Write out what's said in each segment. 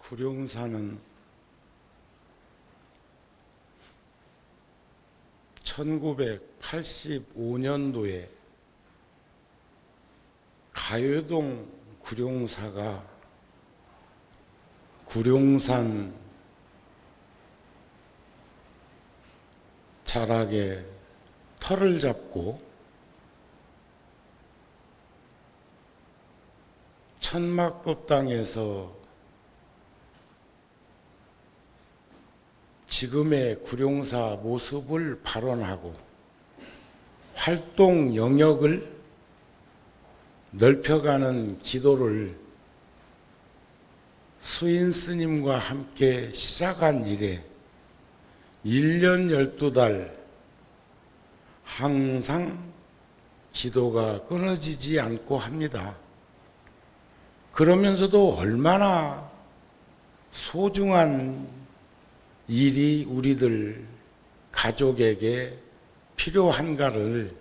구룡사는 1985년도에 가요동 구룡사가 구룡산 자락에 터를 잡고 천막법당에서 지금의 구룡사 모습을 발언하고 활동 영역을 넓혀가는 기도를 수인 스님과 함께 시작한 이래 1년 12달 항상 기도가 끊어지지 않고 합니다. 그러면서도 얼마나 소중한 일이 우리들 가족에게 필요한가를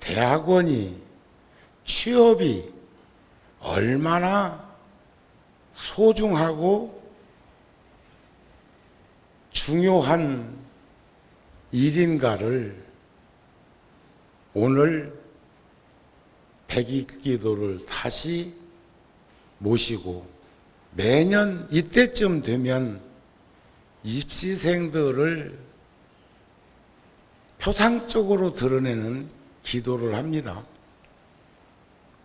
대학원이, 취업이 얼마나 소중하고 중요한 일인가를 오늘 백일기도를 다시 모시고 매년 이때쯤 되면 입시생들을 표상적으로 드러내는 기도를 합니다.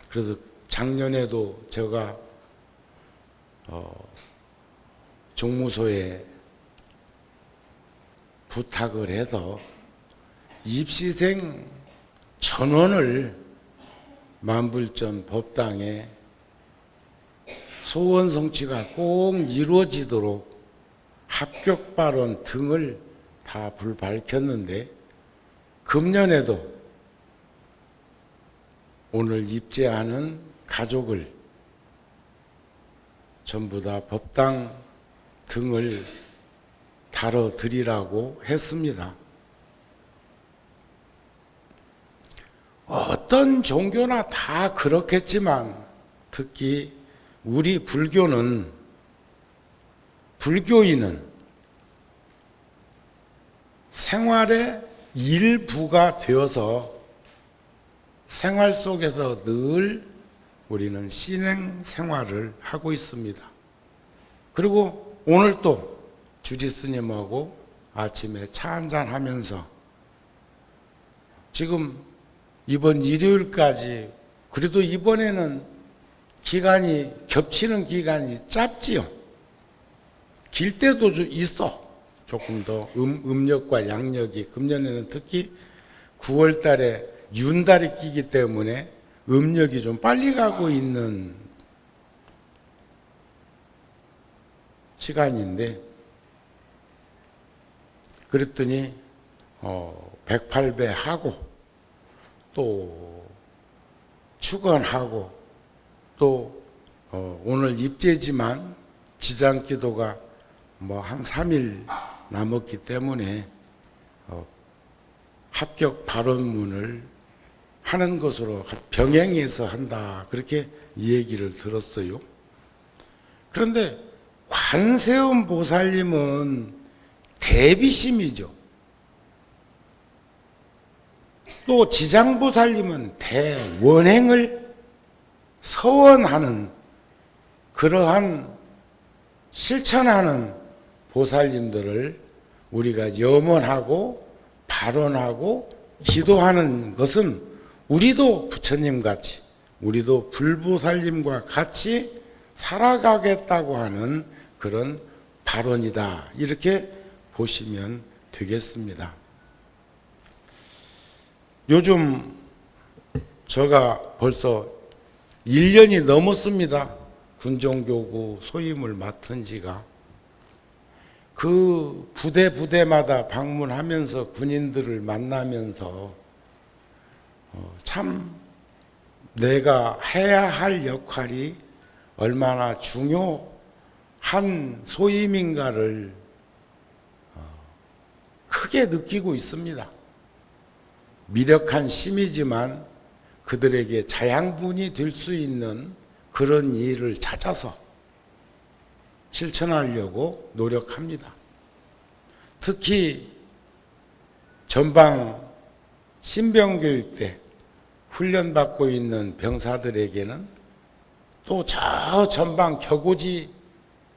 그래서 작년에도 제가 종무소에 부탁을 해서 입시생 전원을 만불전 법당에 소원 성취가 꼭 이루어지도록 합격 발언 등을 다 불밝혔는데 금년에도 오늘 입제하는 가족을 전부 다 법당 등을 다뤄드리라고 했습니다. 어떤 종교나 다 그렇겠지만 특히 우리 불교인은 생활의 일부가 되어서 생활 속에서 늘 우리는 신행 생활을 하고 있습니다. 그리고 오늘 또 주지 스님하고 아침에 차 한잔 하면서 지금 이번 일요일까지 그래도 이번에는 기간이 겹치는 기간이 짧지요. 길 때도 있어. 조금 더 음력과 양력이 금년에는 특히 9월 달에 윤달이 끼기 때문에 음력이 좀 빨리 가고 있는 시간인데 그랬더니 108배 하고 또 축원하고 또 오늘 입제지만 지장기도가 한 3일 남았기 때문에 합격 발언문을 하는 것으로 병행해서 한다 그렇게 얘기를 들었어요. 그런데 관세음 보살님은 대비심이죠. 또 지장보살님은 대원행을 서원하는 그러한 실천하는 보살님들을 우리가 염원하고 발언하고 기도하는 것은 우리도 부처님 같이 우리도 불보살님과 같이 살아가겠다고 하는 그런 발언이다 이렇게 보시면 되겠습니다. 요즘 제가 벌써 1년이 넘었습니다. 군종교구 소임을 맡은 지가. 그 부대마다 방문하면서 군인들을 만나면서 참 내가 해야 할 역할이 얼마나 중요한 소임인가를 크게 느끼고 있습니다. 미력한 심이지만 그들에게 자양분이 될 수 있는 그런 일을 찾아서 실천하려고 노력합니다. 특히 전방 신병교육 때 훈련받고 있는 병사들에게는 또 저 전방 격오지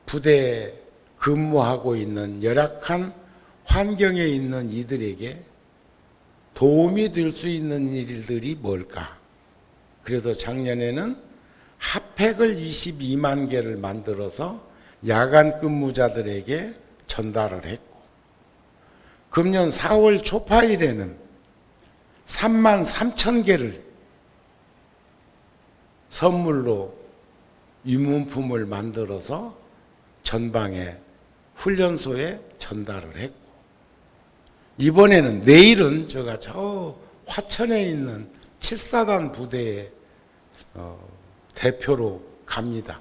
부대에 근무하고 있는 열악한 환경에 있는 이들에게 도움이 될 수 있는 일들이 뭘까? 그래서 작년에는 핫팩을 22만 개를 만들어서 야간 근무자들에게 전달을 했고, 금년 4월 초파일에는 3만 3천 개를 선물로 유문품을 만들어서 전방에 훈련소에 전달을 했고, 이번에는 내일은 제가 저 화천에 있는 7사단 부대의 대표로 갑니다.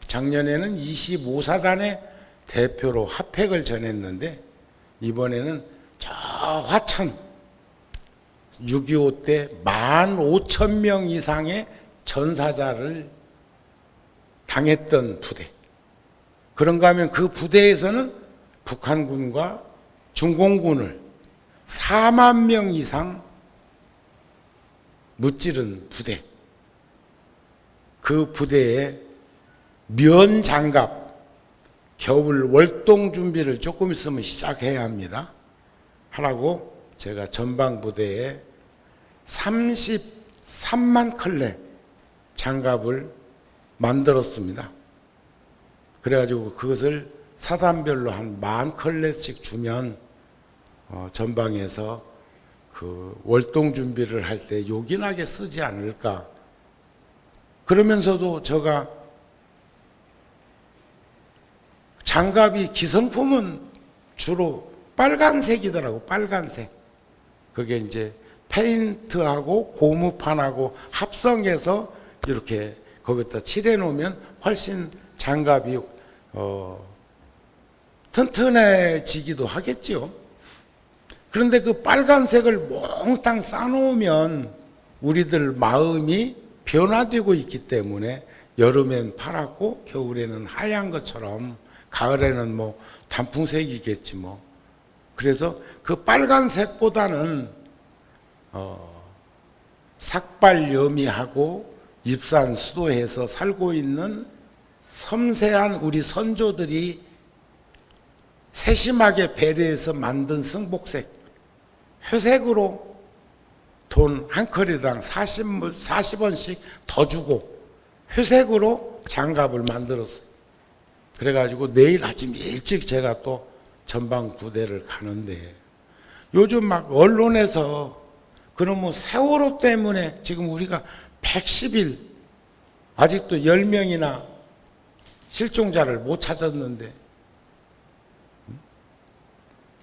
작년에는 25사단의 대표로 핫팩을 전했는데 이번에는 저 화천 6.25 때 15,000명 이상의 전사자를 당했던 부대. 그런가 하면 그 부대에서는 북한군과 중공군을 4만 명 이상 무찌른 부대. 그 부대에 면장갑, 겨울 월동 준비를 조금 있으면 시작해야 합니다. 하라고 제가 전방부대에 33만 컬레 장갑을 만들었습니다. 그래가지고 그것을 사단별로 한 10,000컬레씩 주면 전방에서 그 월동 준비를 할 때 요긴하게 쓰지 않을까. 그러면서도 제가 장갑이 기성품은 주로 빨간색이더라고. 빨간색. 그게 이제 페인트하고 고무판하고 합성해서 이렇게 거기다 칠해 놓으면 훨씬 장갑이 튼튼해지기도 하겠지요. 그런데 그 빨간색을 몽땅 싸놓으면 우리들 마음이 변화되고 있기 때문에 여름엔 파랗고 겨울에는 하얀 것처럼, 가을에는 뭐 단풍색이겠지 뭐. 그래서 그 빨간색보다는 삭발염이하고 입산수도해서 살고 있는 섬세한 우리 선조들이 세심하게 배려해서 만든 승복색, 회색으로 돈 한 컬이당 40원씩 더 주고 회색으로 장갑을 만들었어요. 그래가지고 내일 아침 일찍 제가 또 전방 부대를 가는데, 요즘 막 언론에서 그럼 뭐 세월호 때문에 지금 우리가 110일 아직도 10명이나 실종자를 못 찾았는데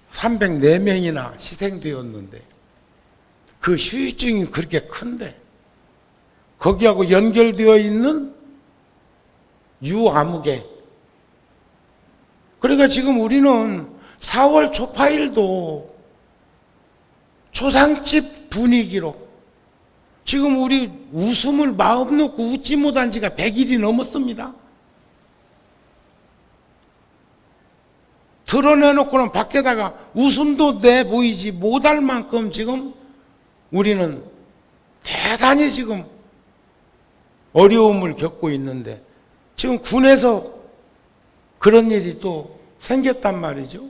304명이나 희생되었는데 그 후유증이 그렇게 큰데 거기하고 연결되어 있는 유아무개. 그러니까 지금 우리는 4월 초파일도 초상집 분위기로 지금 우리 웃음을 마음 놓고 웃지 못한 지가 100일이 넘었습니다. 드러내놓고는 밖에다가 웃음도 내보이지 못할 만큼 지금 우리는 대단히 지금 어려움을 겪고 있는데, 지금 군에서 그런 일이 또 생겼단 말이죠.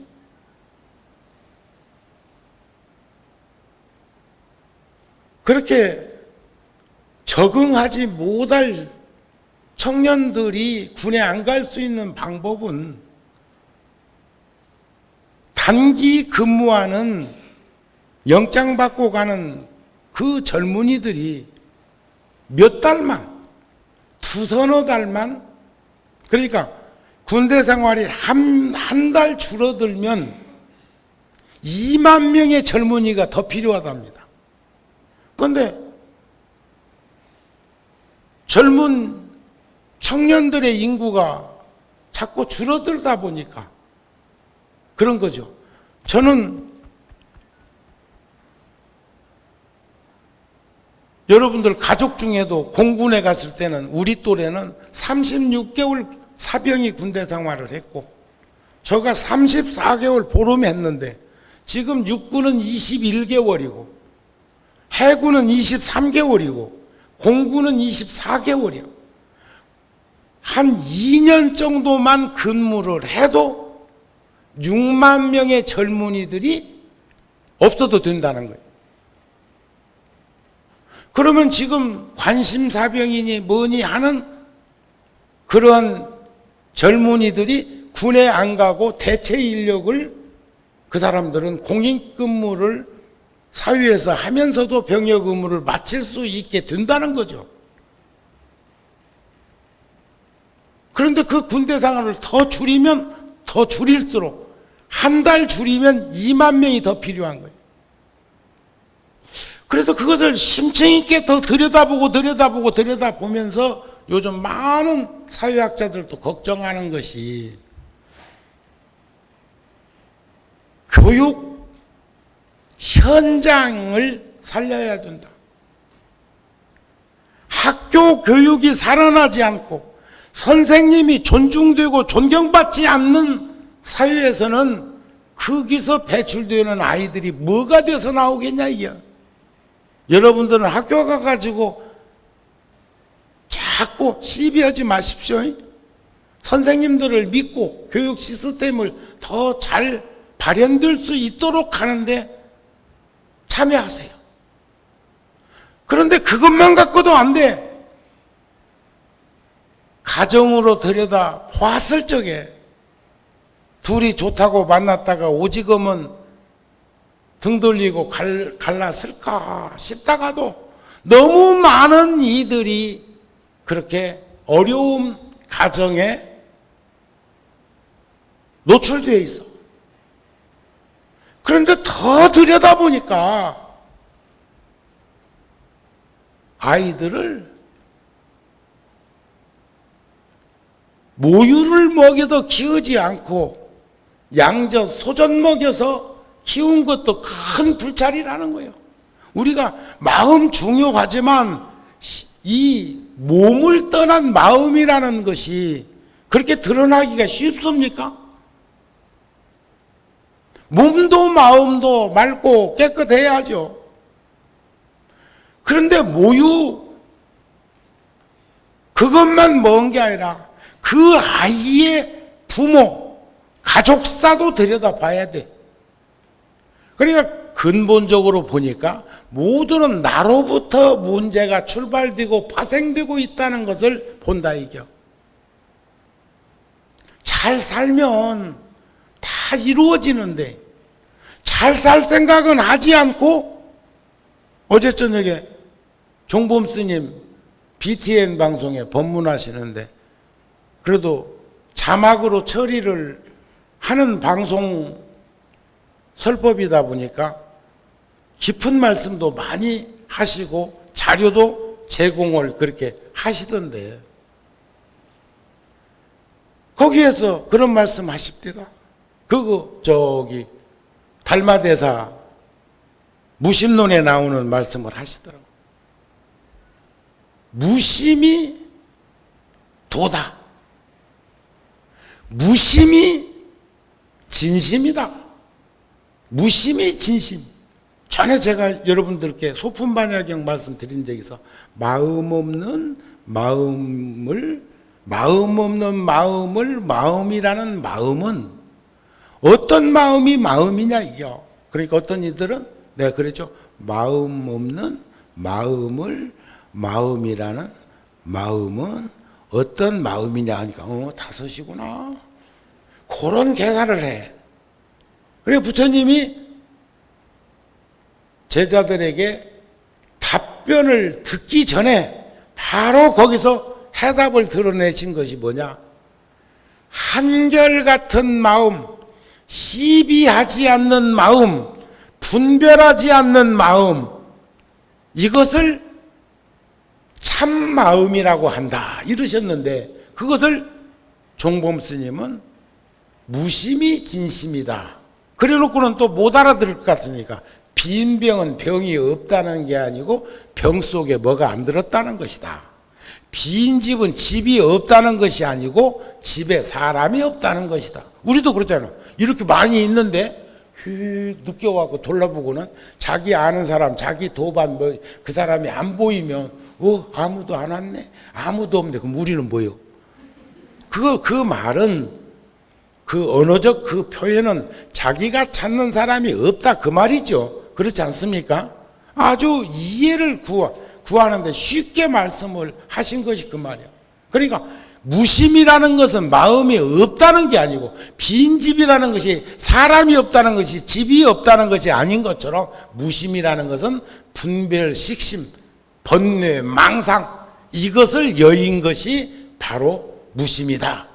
그렇게 적응하지 못할 청년들이 군에 안 갈 수 있는 방법은 단기 근무하는 영장 받고 가는 그 젊은이들이 몇 달만, 두서너 달만, 그러니까 군대 생활이 한 달 줄어들면 2만 명의 젊은이가 더 필요하답니다. 그런데 젊은 청년들의 인구가 자꾸 줄어들다 보니까 그런 거죠. 저는 여러분들 가족 중에도 공군에 갔을 때는 우리 또래는 36개월 사병이 군대 생활을 했고, 저가 34개월 보름 했는데 지금 육군은 21개월이고 해군은 23개월이고 공군은 24개월이요. 한 2년 정도만 근무를 해도 6만 명의 젊은이들이 없어도 된다는 거예요. 그러면 지금 관심사병이니 뭐니 하는 그런 젊은이들이 군에 안 가고 대체 인력을, 그 사람들은 공익근무를 사회에서 하면서도 병역 의무를 마칠 수 있게 된다는 거죠. 그런데 그 군대 생활을 더 줄이면 더 줄일수록 한 달 줄이면 2만 명이 더 필요한 거예요. 그래서 그것을 심층 있게 더 들여다보면서 요즘 많은 사회학자들도 걱정하는 것이 교육 현장을 살려야 된다. 학교 교육이 살아나지 않고 선생님이 존중되고 존경받지 않는 사회에서는 거기서 배출되는 아이들이 뭐가 돼서 나오겠냐 이게. 여러분들은 학교 가가지고 자꾸 시비하지 마십시오. 선생님들을 믿고 교육 시스템을 더 잘 발현될 수 있도록 하는데 참여하세요. 그런데 그것만 갖고도 안 돼. 가정으로 들여다 보았을 적에 둘이 좋다고 만났다가 오지금은 등 돌리고 갈랐을까 싶다가도 너무 많은 이들이 그렇게 어려운 가정에 노출되어 있어. 그런데 더 들여다보니까 아이들을 모유를 먹여도 키우지 않고 양젓, 소젓 먹여서 키운 것도 큰 불찰이라는 거예요. 우리가 마음 중요하지만 이 몸을 떠난 마음이라는 것이 그렇게 드러나기가 쉽습니까? 몸도 마음도 맑고 깨끗해야죠. 그런데 모유 그것만 먹은 게 아니라 그 아이의 부모, 가족사도 들여다봐야 돼. 그러니까 근본적으로 보니까 모두는 나로부터 문제가 출발되고 파생되고 있다는 것을 본다 이겨. 잘 살면 다 이루어지는데 잘 살 생각은 하지 않고, 어제 저녁에 종범 스님 BTN 방송에 법문하시는데 그래도 자막으로 처리를 하는 방송 설법이다 보니까 깊은 말씀도 많이 하시고 자료도 제공을 그렇게 하시던데, 거기에서 그런 말씀 하십니다. 달마대사 무심론에 나오는 말씀을 하시더라고요. 무심이 도다. 무심이 진심이다. 무심이 진심. 전에 제가 여러분들께 소품반야경 말씀드린 적이 있어. 마음 없는 마음을 마음이라는 마음은 어떤 마음이 마음이냐 이겨. 그러니까 어떤 이들은 내가 그랬죠. 마음 없는 마음을 마음이라는 마음은 어떤 마음이냐 하니까 다섯이구나. 그런 계산을 해. 그래 부처님이 제자들에게 답변을 듣기 전에 바로 거기서 해답을 드러내신 것이 뭐냐? 한결같은 마음, 시비하지 않는 마음, 분별하지 않는 마음, 이것을 참 마음이라고 한다 이러셨는데, 그것을 종범 스님은 무심이 진심이다 그래 놓고는 또 못 알아들을 것 같으니까 빈 병은 병이 없다는 게 아니고 병 속에 뭐가 안 들었다는 것이다. 빈 집은 집이 없다는 것이 아니고 집에 사람이 없다는 것이다. 우리도 그렇잖아. 이렇게 많이 있는데 늦게 와서 돌아보고는 자기 아는 사람, 자기 도반 그 사람이 안 보이면 아무도 안 왔네, 아무도 없네. 그럼 우리는 뭐요? 그 말은 그 언어적 그 표현은 자기가 찾는 사람이 없다 그 말이죠. 그렇지 않습니까? 아주 이해를 구하는데 쉽게 말씀을 하신 것이 그 말이야. 그러니까 무심이라는 것은 마음이 없다는 게 아니고 빈집이라는 것이 사람이 없다는 것이 집이 없다는 것이 아닌 것처럼 무심이라는 것은 분별, 식심, 번뇌, 망상 이것을 여인 것이 바로 무심이다.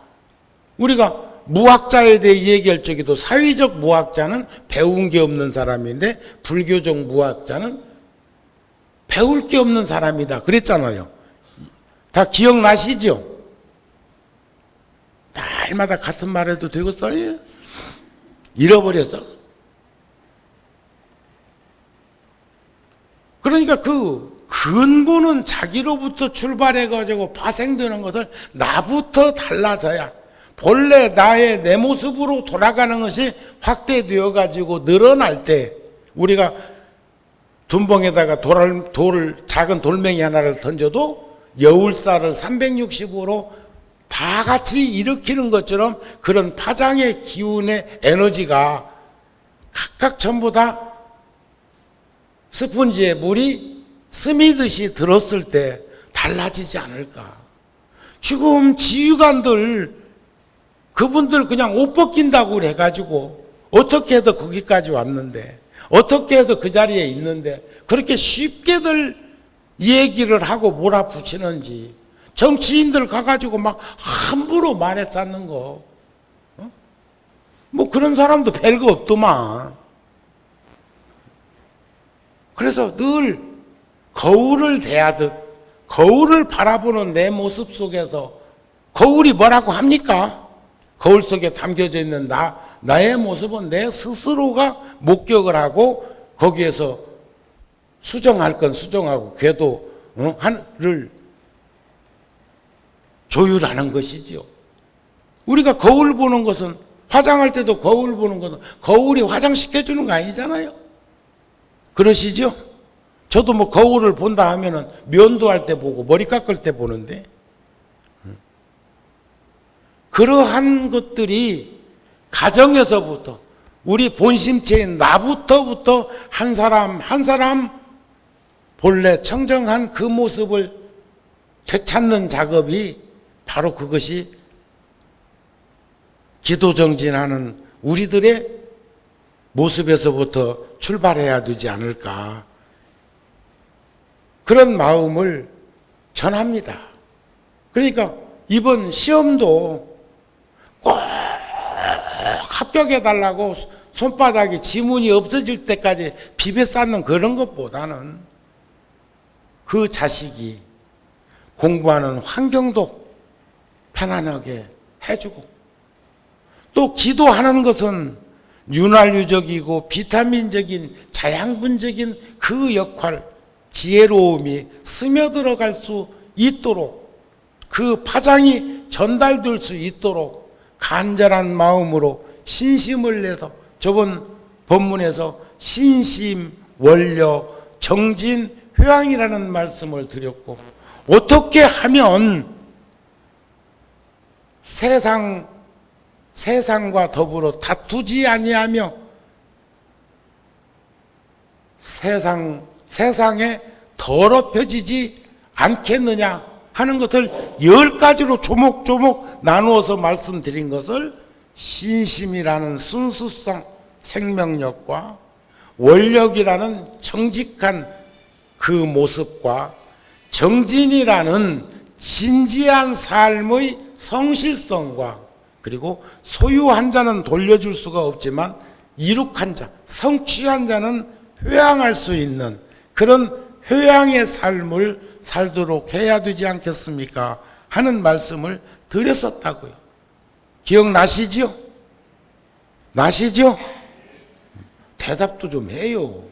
우리가 무학자에 대해 얘기할 적에도 사회적 무학자는 배운 게 없는 사람인데 불교적 무학자는 배울 게 없는 사람이다 그랬잖아요. 다 기억나시죠? 날마다 같은 말 해도 되겠어요? 잃어버렸어. 그러니까 그 근본은 자기로부터 출발해가지고 파생되는 것을 나부터 달라져야 본래 나의 내 모습으로 돌아가는 것이 확대되어 가지고 늘어날 때 우리가 둔봉에다가 작은 돌멩이 하나를 던져도 여울살을 365로 다 같이 일으키는 것처럼 그런 파장의 기운의 에너지가 각각 전부 다 스펀지에 물이 스미듯이 들었을 때 달라지지 않을까. 지금 지휘관들 그분들 그냥 옷 벗긴다고 해가지고 어떻게 해도 거기까지 왔는데 어떻게 해도 그 자리에 있는데 그렇게 쉽게들 얘기를 하고 몰아붙이는지 정치인들 가가지고 막 함부로 말해 쌓는 거 뭐 그런 사람도 별거 없더만. 그래서 늘 거울을 대하듯 거울을 바라보는 내 모습 속에서 거울이 뭐라고 합니까? 거울 속에 담겨져 있는 나의 모습은 내 스스로가 목격을 하고 거기에서 수정할 건 수정하고 궤도 하늘을 조율하는 것이죠. 우리가 거울 보는 것은 화장할 때도 거울 보는 것은 거울이 화장시켜주는 거 아니잖아요. 그러시죠? 저도 뭐 거울을 본다 하면은 면도할 때 보고 머리 깎을 때 보는데 그러한 것들이 가정에서부터 우리 본심체인 나부터 한 사람 한 사람 본래 청정한 그 모습을 되찾는 작업이 바로 그것이 기도정진하는 우리들의 모습에서부터 출발해야 되지 않을까. 그런 마음을 전합니다. 그러니까 이번 시험도 꼭 합격해달라고 손바닥에 지문이 없어질 때까지 비벼 쌓는 그런 것보다는 그 자식이 공부하는 환경도 편안하게 해주고 또 기도하는 것은 윤활유적이고 비타민적인 자양분적인 그 역할, 지혜로움이 스며들어갈 수 있도록 그 파장이 전달될 수 있도록 간절한 마음으로 신심을 내서 저번 본문에서 신심, 원력, 정진, 회왕이라는 말씀을 드렸고 어떻게 하면 세상과 더불어 다투지 아니하며 세상에 더럽혀지지 않겠느냐 하는 것을 10가지로 조목조목 나누어서 말씀드린 것을 신심이라는 순수성, 생명력과 원력이라는 정직한 그 모습과 정진이라는 진지한 삶의 성실성과 그리고 소유한 자는 돌려줄 수가 없지만 이룩한 자, 성취한 자는 회양할 수 있는 그런 회양의 삶을 살도록 해야 되지 않겠습니까? 하는 말씀을 드렸었다고요. 기억나시죠? 나시죠? 대답도 좀 해요.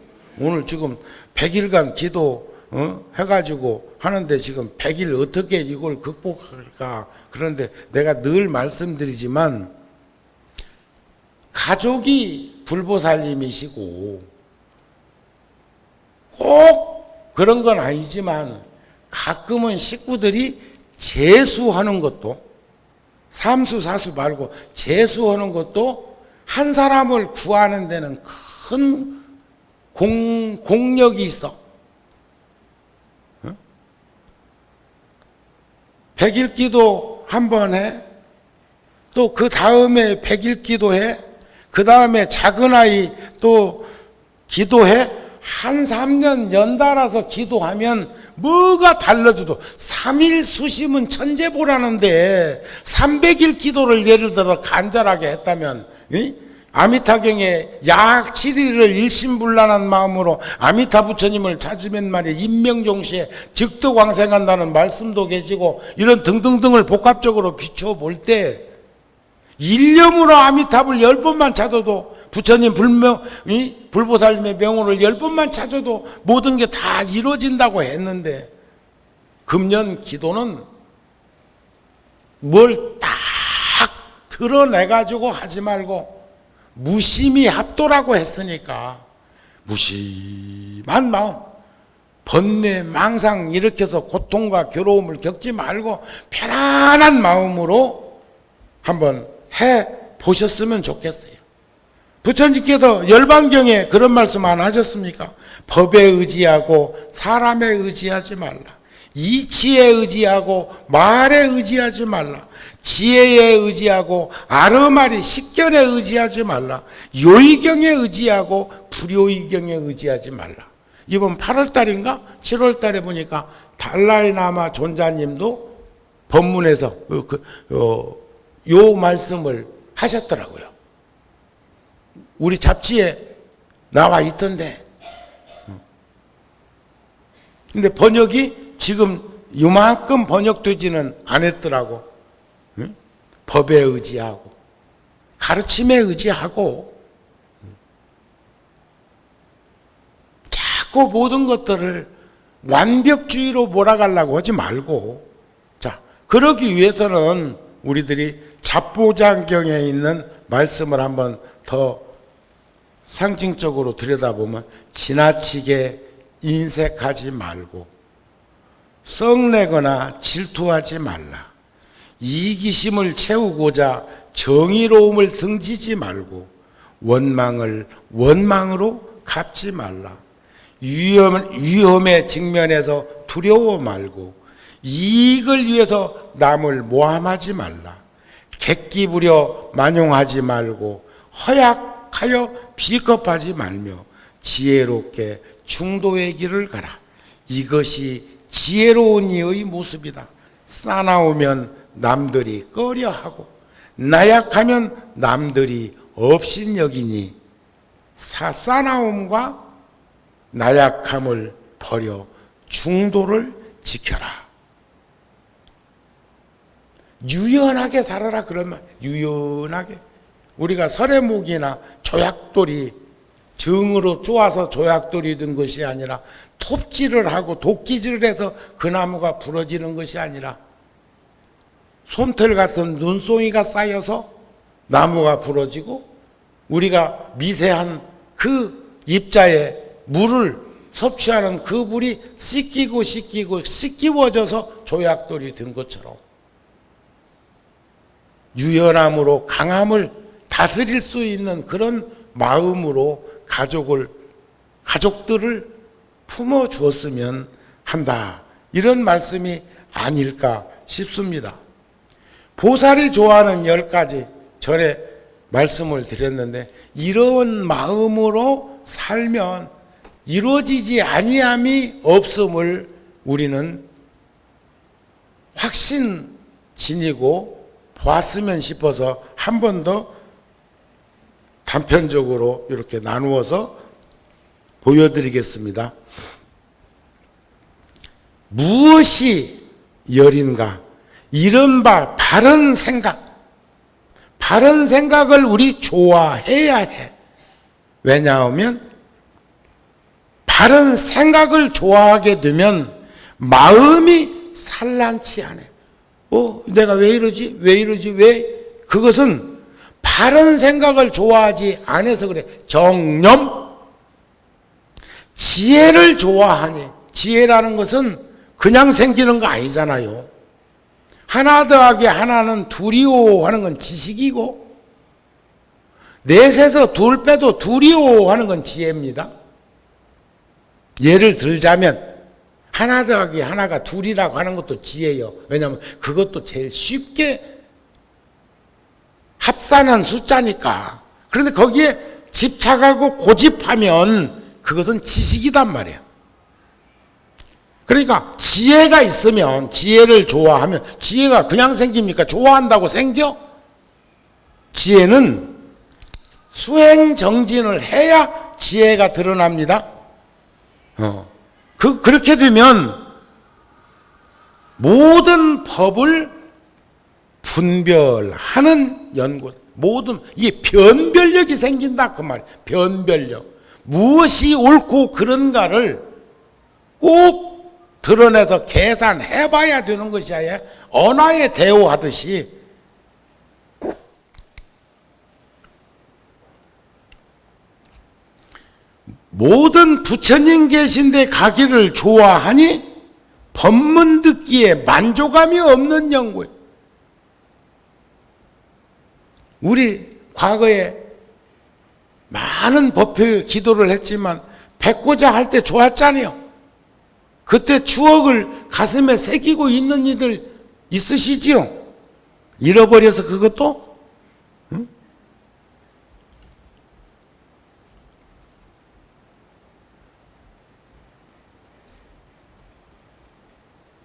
오늘 지금 100일간 기도 해가지고 하는데 지금 100일 어떻게 이걸 극복할까? 그런데 내가 늘 말씀드리지만 가족이 불보살님이시고 꼭 그런 건 아니지만 가끔은 식구들이 재수하는 것도 삼수 사수 말고 재수하는 것도 한 사람을 구하는 데는 큰 공력이 있어. 100일 기도 한 번 해. 또 그 다음에 100일 기도해. 그 다음에 작은 아이 또 기도해. 한 3년 연달아서 기도하면 뭐가 달라져도 3일 수심은 천재보라는데 300일 기도를 예를 들어 간절하게 했다면 아미타경에 약 7일을 일심불란한 마음으로 아미타 부처님을 찾으면 말이야 인명종시에 즉득왕생한다는 말씀도 계시고 이런 등등등을 복합적으로 비추어 볼 때 일념으로 아미탑을 10번만 찾아도 부처님 불보살님의 명호를 10번만 찾아도 모든 게 다 이루어진다고 했는데 금년 기도는 뭘 딱 드러내가지고 하지 말고 무심히 합도라고 했으니까 무심한 마음 번뇌 망상 일으켜서 고통과 괴로움을 겪지 말고 편안한 마음으로 한번 해 보셨으면 좋겠어요. 부처님께서 열반경에 그런 말씀 안 하셨습니까? 법에 의지하고 사람에 의지하지 말라. 이치에 의지하고 말에 의지하지 말라. 지혜에 의지하고 아르마리 식견에 의지하지 말라. 요의경에 의지하고 불요의경에 의지하지 말라. 이번 8월달인가 7월달에 보니까 달라이라마 존자님도 법문에서 요 말씀을 하셨더라고요. 우리 잡지에 나와 있던데. 근데 번역이 지금 요만큼 번역되지는 않았더라고. 응? 법에 의지하고 가르침에 의지하고 자꾸 모든 것들을 완벽주의로 몰아가려고 하지 말고 자 그러기 위해서는 우리들이 잡보장경에 있는 말씀을 한번 더 상징적으로 들여다보면 지나치게 인색하지 말고 썩내거나 질투하지 말라. 이기심을 채우고자 정의로움을 등지지 말고 원망을 원망으로 갚지 말라. 위험에 직면해서 두려워 말고 이익을 위해서 남을 모함하지 말라. 객기 부려 만용하지 말고 허약하여 비겁하지 말며 지혜롭게 중도의 길을 가라. 이것이 지혜로운 이의 모습이다. 싸나우면 남들이 꺼려하고 나약하면 남들이 업신여기니 싸나움과 나약함을 버려 중도를 지켜라. 유연하게 살아라 그런 말. 유연하게. 우리가 설해목이나 조약돌이 정으로 쪼아서 조약돌이 된 것이 아니라 톱질을 하고 도끼질을 해서 그 나무가 부러지는 것이 아니라 솜털 같은 눈송이가 쌓여서 나무가 부러지고 우리가 미세한 그 입자에 물을 섭취하는 그 물이 씻기고 씻기워져서 조약돌이 된 것처럼 유연함으로 강함을 다스릴 수 있는 그런 마음으로 가족들을 품어 주었으면 한다. 이런 말씀이 아닐까 싶습니다. 보살이 좋아하는 10가지 전에 말씀을 드렸는데 이런 마음으로 살면 이루어지지 아니함이 없음을 우리는 확신 지니고 보았으면 싶어서 한 번 더 단편적으로 이렇게 나누어서 보여드리겠습니다. 무엇이 열인가? 이른바 바른 생각을 우리 좋아해야 해. 왜냐하면 바른 생각을 좋아하게 되면 마음이 산란치 않아요. 내가 왜 이러지? 왜 이러지? 왜? 그것은 바른 생각을 좋아하지 않아서 그래. 정념. 지혜를 좋아하니. 지혜라는 것은 그냥 생기는 거 아니잖아요. 하나 더하기 하나는 둘이요 하는 건 지식이고, 넷에서 둘 빼도 둘이요 하는 건 지혜입니다. 예를 들자면 하나 더하기 하나가 둘이라고 하는 것도 지혜예요. 왜냐하면 그것도 제일 쉽게 합산한 숫자니까. 그런데 거기에 집착하고 고집하면 그것은 지식이단 말이에요. 그러니까 지혜가 있으면, 지혜를 좋아하면, 지혜가 그냥 생깁니까? 좋아한다고 생겨? 지혜는 수행정진을 해야 지혜가 드러납니다. 그렇게 되면 모든 법을 분별하는 연구, 이게 변별력이 생긴다 그 말이에요. 변별력. 무엇이 옳고 그른가를 꼭 드러내서 계산해 봐야 되는 것이 아니라 언어에 대오하듯이 모든 부처님 계신데 가기를 좋아하니 법문 듣기에 만족감이 없는 연구예요. 우리 과거에 많은 법회 기도를 했지만 백고자 할 때 좋았잖아요. 그때 추억을 가슴에 새기고 있는 이들 있으시지요? 잃어버려서 그것도? 응?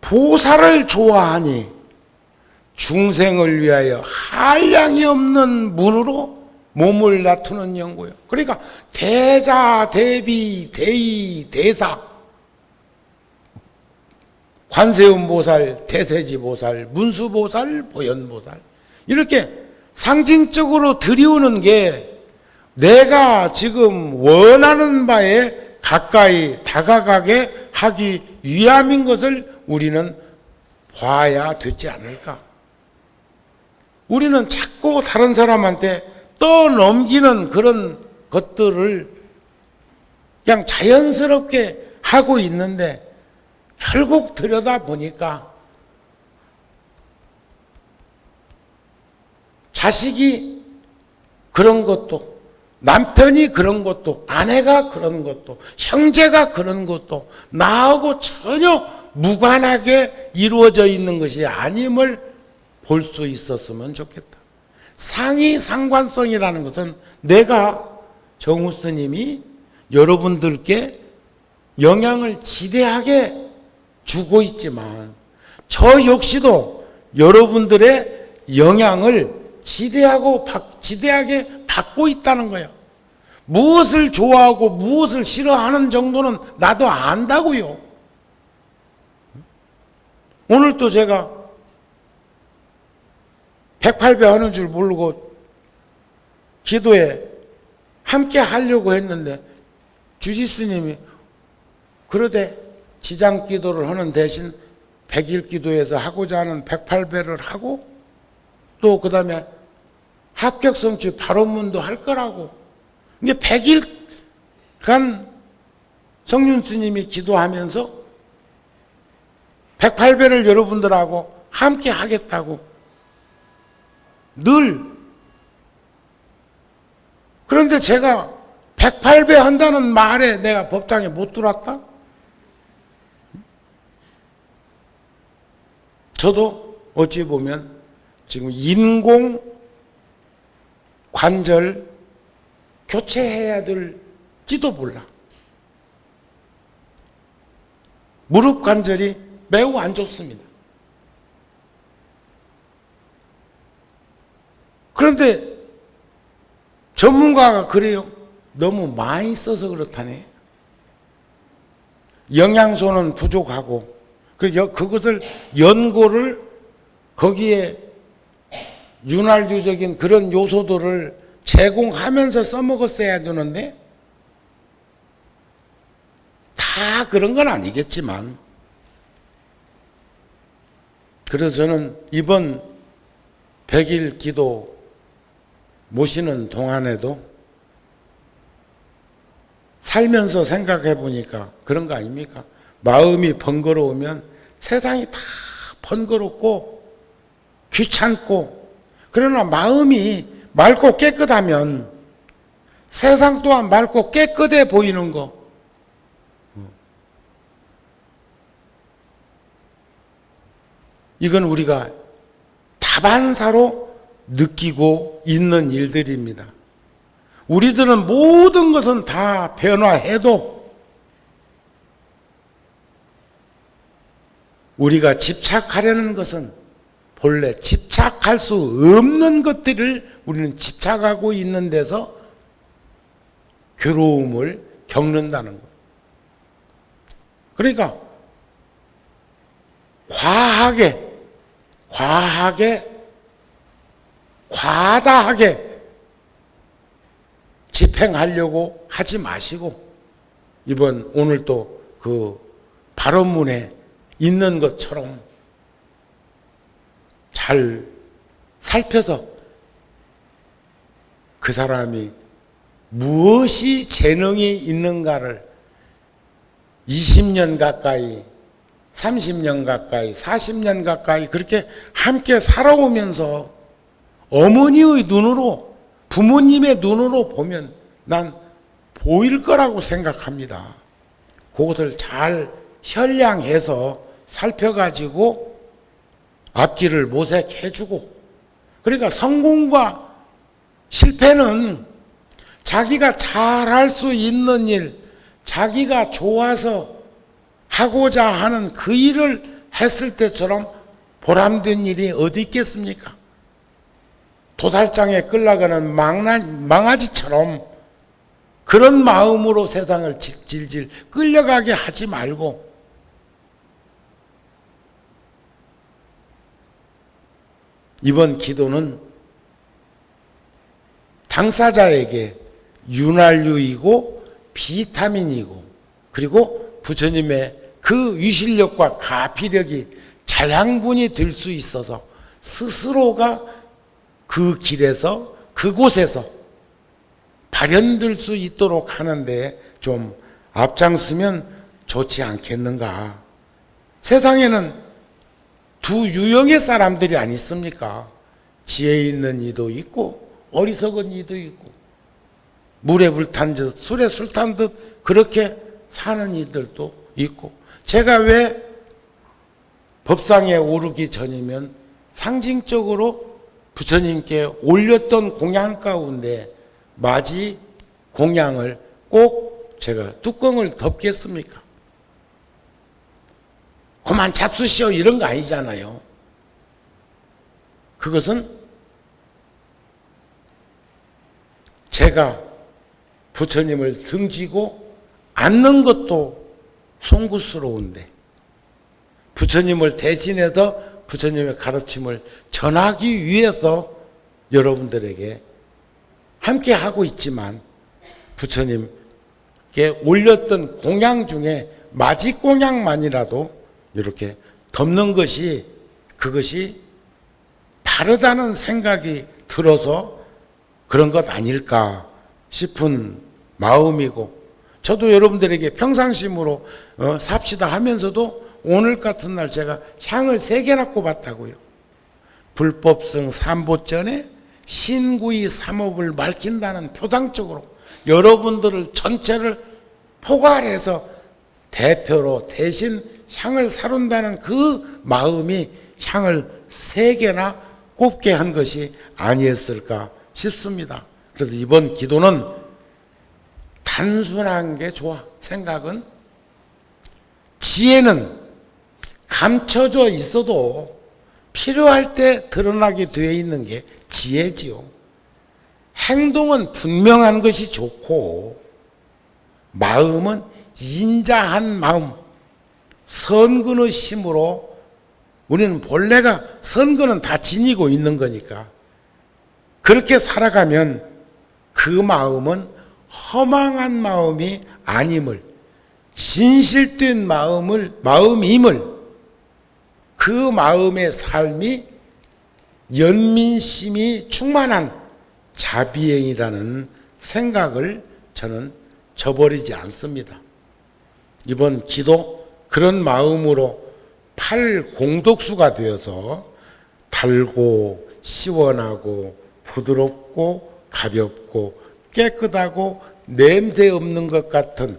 보살을 좋아하니 중생을 위하여 한량이 없는 문으로 몸을 낮추는 연구예요. 그러니까 대자, 대비, 대의, 대사, 관세음보살, 태세지보살, 문수보살, 보현보살, 이렇게 상징적으로 들이우는 게 내가 지금 원하는 바에 가까이 다가가게 하기 위함인 것을 우리는 봐야 되지 않을까. 우리는 자꾸 다른 사람한테 떠넘기는 그런 것들을 그냥 자연스럽게 하고 있는데 결국 들여다보니까 자식이 그런 것도, 남편이 그런 것도, 아내가 그런 것도, 형제가 그런 것도 나하고 전혀 무관하게 이루어져 있는 것이 아님을 볼 수 있었으면 좋겠다. 상이 상관성이라는 것은 내가 정우 스님이 여러분들께 영향을 지대하게 주고 있지만 저 역시도 여러분들의 영향을 지대하게 받고 있다는 거예요. 무엇을 좋아하고 무엇을 싫어하는 정도는 나도 안다고요. 오늘 또 제가 108배 하는 줄 모르고 기도에 함께 하려고 했는데 주지스님이 그러되 지장 기도를 하는 대신 100일 기도에서 하고자 하는 108배를 하고 또 그 다음에 합격 성취 발언문도 할 거라고. 이게 100일간 성륜 스님이 기도하면서 108배를 여러분들하고 함께 하겠다고 늘. 그런데 제가 108배 한다는 말에 내가 법당에 못 들어왔다? 저도 어찌 보면 지금 인공 관절 교체해야 될지도 몰라. 무릎 관절이 매우 안 좋습니다. 그런데 전문가가 그래요. 너무 많이 써서 그렇다네. 영양소는 부족하고 그것을 연고를 거기에 윤활유적인 그런 요소들을 제공하면서 써먹었어야 되는데 다 그런 건 아니겠지만, 그래서 저는 이번 100일 기도 모시는 동안에도 살면서 생각해 보니까 그런 거 아닙니까? 마음이 번거로우면 세상이 다 번거롭고 귀찮고, 그러나 마음이 맑고 깨끗하면 세상 또한 맑고 깨끗해 보이는 거. 이건 우리가 다반사로 느끼고 있는 일들입니다. 우리들은 모든 것은 다 변화해도 우리가 집착하려는 것은 본래 집착할 수 없는 것들을 우리는 집착하고 있는 데서 괴로움을 겪는다는 것. 그러니까 과다하게 집행하려고 하지 마시고, 오늘 또 그 발언문에 있는 것처럼 잘 살펴서 그 사람이 무엇이 재능이 있는가를 20년 가까이, 30년 가까이, 40년 가까이 그렇게 함께 살아오면서 어머니의 눈으로, 부모님의 눈으로 보면 난 보일 거라고 생각합니다. 그것을 잘 현량해서 살펴가지고 앞길을 모색해주고, 그러니까 성공과 실패는 자기가 잘할 수 있는 일, 자기가 좋아서 하고자 하는 그 일을 했을 때처럼 보람된 일이 어디 있겠습니까? 도살장에 끌려가는 망아지처럼 그런 마음으로 세상을 질질 끌려가게 하지 말고, 이번 기도는 당사자에게 윤활유이고 비타민이고, 그리고 부처님의 그 위실력과 가피력이 자양분이 될 수 있어서 스스로가 그 길에서, 그곳에서 발현될 수 있도록 하는데 좀 앞장서면 좋지 않겠는가. 세상에는 두 유형의 사람들이 아니 있습니까? 지혜 있는 이도 있고 어리석은 이도 있고, 물에 불 탄 듯 술에 술 탄 듯 그렇게 사는 이들도 있고, 제가 왜 법상에 오르기 전이면 상징적으로 부처님께 올렸던 공양 가운데 맞이 공양을 꼭 제가 뚜껑을 덮겠습니까? 그만 잡수시오 이런 거 아니잖아요. 그것은 제가 부처님을 등지고 앉는 것도 송구스러운데, 부처님을 대신해서 부처님의 가르침을 전하기 위해서 여러분들에게 함께 하고 있지만, 부처님께 올렸던 공양 중에 마지 공양만이라도 이렇게 덮는 것이, 그것이 다르다는 생각이 들어서 그런 것 아닐까 싶은 마음이고, 저도 여러분들에게 평상심으로 삽시다 하면서도 오늘 같은 날 제가 향을 3개나 꼽았다고요. 불법성 삼보전에 신구이 삼업을 밝힌다는 표당적으로 여러분들을 전체를 포괄해서 대표로 대신 향을 사룬다는 그 마음이 향을 3개나 꼽게 한 것이 아니었을까 싶습니다. 그래서 이번 기도는 단순한 게 좋아. 생각은 지혜는 감춰져 있어도 필요할 때 드러나게 되어 있는 게 지혜지요. 행동은 분명한 것이 좋고, 마음은 인자한 마음, 선근의 심으로, 우리는 본래가 선근은 다 지니고 있는 거니까 그렇게 살아가면 그 마음은 허망한 마음이 아님을 진실된 마음임을, 그 마음의 삶이 연민심이 충만한 자비행이라는 생각을 저는 저버리지 않습니다. 이번 기도 그런 마음으로 팔공덕수가 되어서 달고 시원하고 부드럽고 가볍고 깨끗하고 냄새 없는 것 같은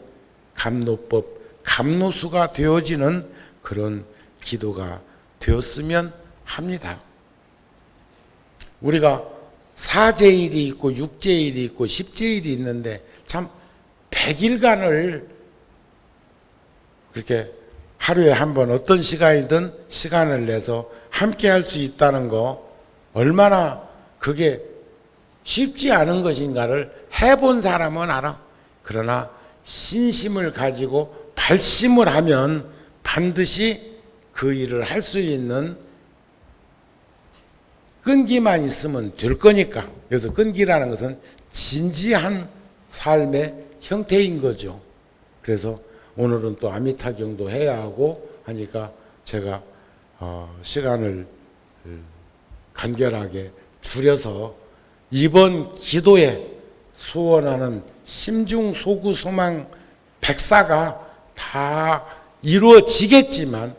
감로법, 감로수가 되어지는 그런 기도가 되었으면 합니다. 우리가 사제일이 있고 육제일이 있고 십제일이 있는데 참 100일간을 그렇게 하루에 한 번 어떤 시간이든 시간을 내서 함께 할 수 있다는 거 얼마나 그게 쉽지 않은 것인가를 해본 사람은 알아. 그러나 신심을 가지고 발심을 하면 반드시 그 일을 할 수 있는 끈기만 있으면 될 거니까. 그래서 끈기라는 것은 진지한 삶의 형태인 거죠. 그래서 오늘은 또 아미타경도 해야 하고 하니까 제가 시간을 간결하게 줄여서 이번 기도에 소원하는 심중 소구 소망 백사가 다 이루어지겠지만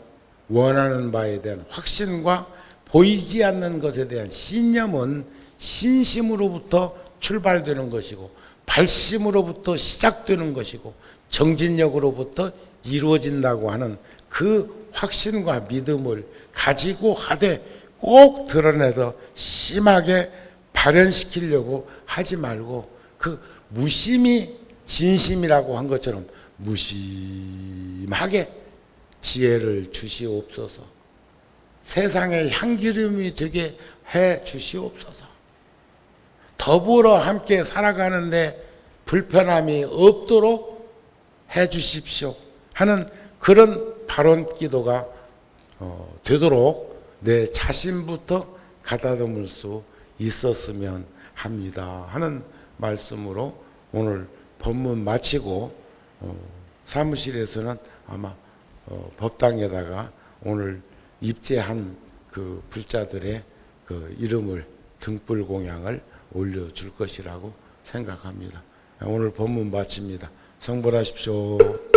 원하는 바에 대한 확신과 보이지 않는 것에 대한 신념은 신심으로부터 출발되는 것이고 발심으로부터 시작되는 것이고 정진력으로부터 이루어진다고 하는 그 확신과 믿음을 가지고 하되 꼭 드러내서 심하게 발현시키려고 하지 말고 그 무심히 진심이라고 한 것처럼 무심하게 지혜를 주시옵소서. 세상의 향기름이 되게 해 주시옵소서. 더불어 함께 살아가는데 불편함이 없도록 해 주십시오 하는 그런 발언 기도가 되도록 내 자신부터 가다듬을 수 있었으면 합니다 하는 말씀으로 오늘 법문 마치고 사무실에서는 아마 법당에다가 오늘 입제한 그 불자들의 그 이름을 등불 공양을 올려줄 것이라고 생각합니다. 오늘 법문 마칩니다. 성불하십시오.